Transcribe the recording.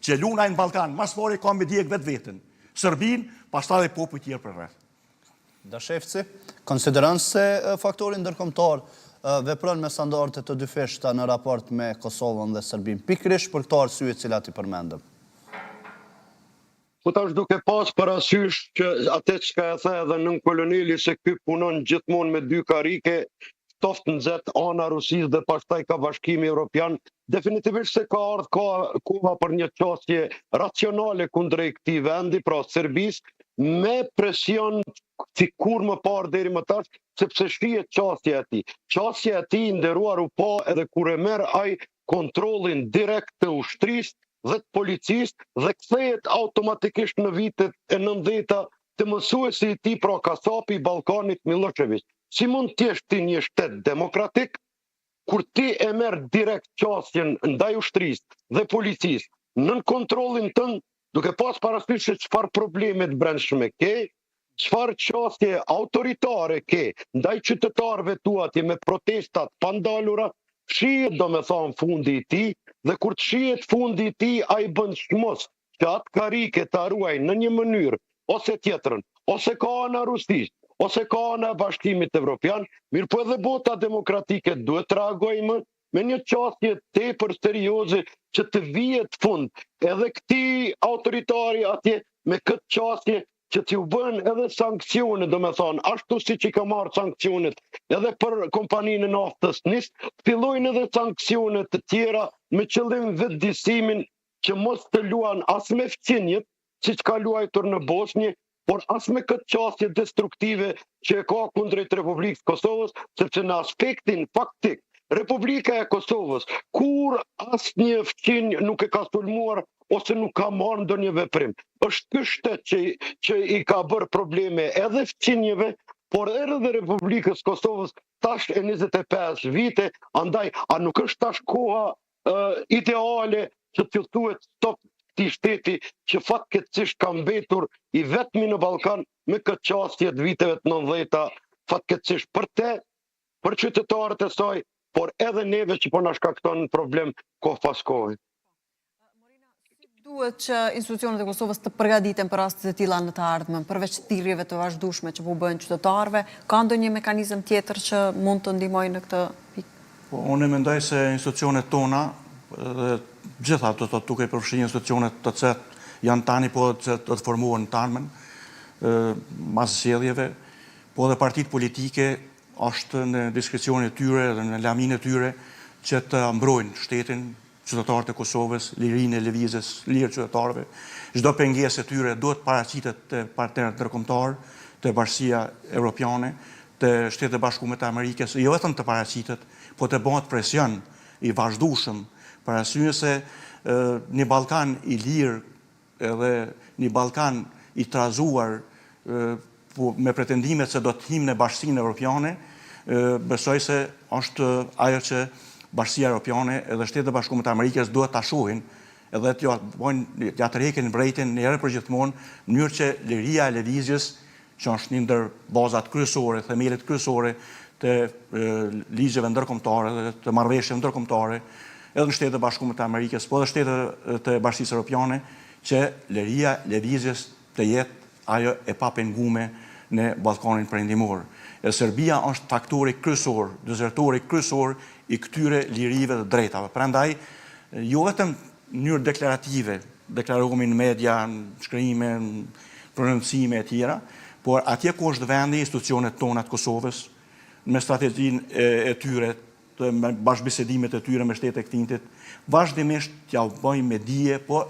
që luna në Balkan, mas fori ka me djek vetë vetën. Sërbin, pastaj dhe popull tjerë për rreth. Dashefci, konsiderën se faktorin ndërkombëtar vepron me standarde të dyfishta në raport me Kosovën dhe Serbinë, pikërisht për këto arsye të cilat I përmendëm. Po tash duke pas parasysh që atë çka e the edhe nën koloneli se ky punon gjithmonë me dy karike, ftoft nxet ana Rusisë dhe pastaj ka Bashkimi Evropian, definitivisht se ka ardhur koha për një çështje racionale kundrejt këtij vendi, pra Serbisë, me presion si kur më parë deri më tash, sepse shihet çështja e tij. Çështja e tij nderuar u pa edhe kur e merr ai kontrollin direkt të ushtrisë dhe të policisë dhe kthehet automatikisht në vitet e 90-ta të mësuesi I tij pra kasapi I Ballkanit Milošević. Si mund të jesh ti një shtet demokratik kur ti e merr direkt çështjen ndaj ushtrisë dhe policisë nën kontrollin tënd, duke pas parasysh se çfarë probleme të brendshme ke, çfarë çështje autoritare ke ndaj qytetarëve tuaj me protestat pandalura, shihet domethënë fundi I tij dhe kur të shihet fundi I tij ai bën shmos që atë karike ta ruaj në një mënyrë ose tjetrën, ose ka ana rusisht, ose ka ana Bashkimit Evropian, mirë po edhe bota demokratike duhet të reagojmë me një çështje tepër serioze që të vihet fund edhe këtij autoritari atje me këtë çështje që t'ju bën edhe sanksione, domethënë, ashtu siç I ka marrë sanksionet edhe për kompaninë e naftës NIS, fillojnë edhe sanksione të tjera me qëllim vetëdijsimin që mos të luan as me fqinjet, siç ka luajtur në Bosnjë, por as me këtë çështje destruktive që e ka kundrejt Republikës Kosovës, sepse në aspektin faktik Republika e Kosovës kur asnjë fqinj nuk e ka sulmuar ose nuk ka marrë ndonjë veprim. Është ky shtet që I ka bërë probleme edhe fqinjeve, por edhe Republikës Kosovës tash e 25 vite, andaj a nuk është tash koha ideale që t'ju thuhet stop këtij shteti që fatkeqësisht ka mbetur I vetmi në Ballkan me këtë çështje të viteve të 90-ta, fatkeqësisht për qytetarët e saj, por edhe neve që po na shkakton problem kohë pas kohe. Duhet që institucionet e Kosovës të përgatiten për raste të tilla në të ardhmen, përveç thirrjeve të vazhdueshme që po bëhen qytetarëve, ka ndonjë mekanizëm tjetër që mund të ndihmojë në këtë pikë? Po, unë mendoj se institucionet tona, dhe gjitha do të duke përfshi institucionet të cilat janë tani po që do të formohen të ardhmen, mas zgjedhjeve, po dhe partitë politike është në diskrecionin e tyre dhe në laminë e tyre që të mbrojnë shtetin, qytetarët e Kosovës, lirinë e lëvizjes lirë qytetarëve. Çdo pengesë e tyre duhet paraqitet te partnerët ndërkombëtar, te Bashkia Evropiane, te Shtetet e Bashkuara të Amerikës, jo vetëm të paraqitet, po të bëhet presion I vazhdueshëm për arsye se një Ballkan I lirë edhe një Ballkan I trazuar me pretendimet se do të him në Bashkinë Evropiane, besoj se është ajo që Bashkia Evropiane edhe Shtetet e Bashkuara të Amerikës duhet ta shohin edhe t'ja tërheqin vrejtjen një herë për gjithmonë, në mënyrë që liria e lëvizjes, që është një ndër bazat kryesore, themelet kryesore të ligjeve ndërkombëtare dhe të marrëveshjeve ndërkombëtare, edhe në Shtetet e Bashkuara të Amerikës, po edhe Shtetet të Bashkisë Evropiane, që liria e lëvizjes të jetë ajo e papengume në Ballkanin Perëndimor. Serbia është faktori kryesor, dezertori kryesor I këtyre lirive dhe drejtave. Prandaj, jo vetëm në mënyrë deklarative, deklarohemi në media, në shkriime, në prononcime e tjera, por atje ku është vendi institucionet tona të Kosovës, me strategjinë e tyre, me bashkëbisedimet e tyre me shtetet e këtinjtit, vazhdimisht t'ja bëjmë me dije, po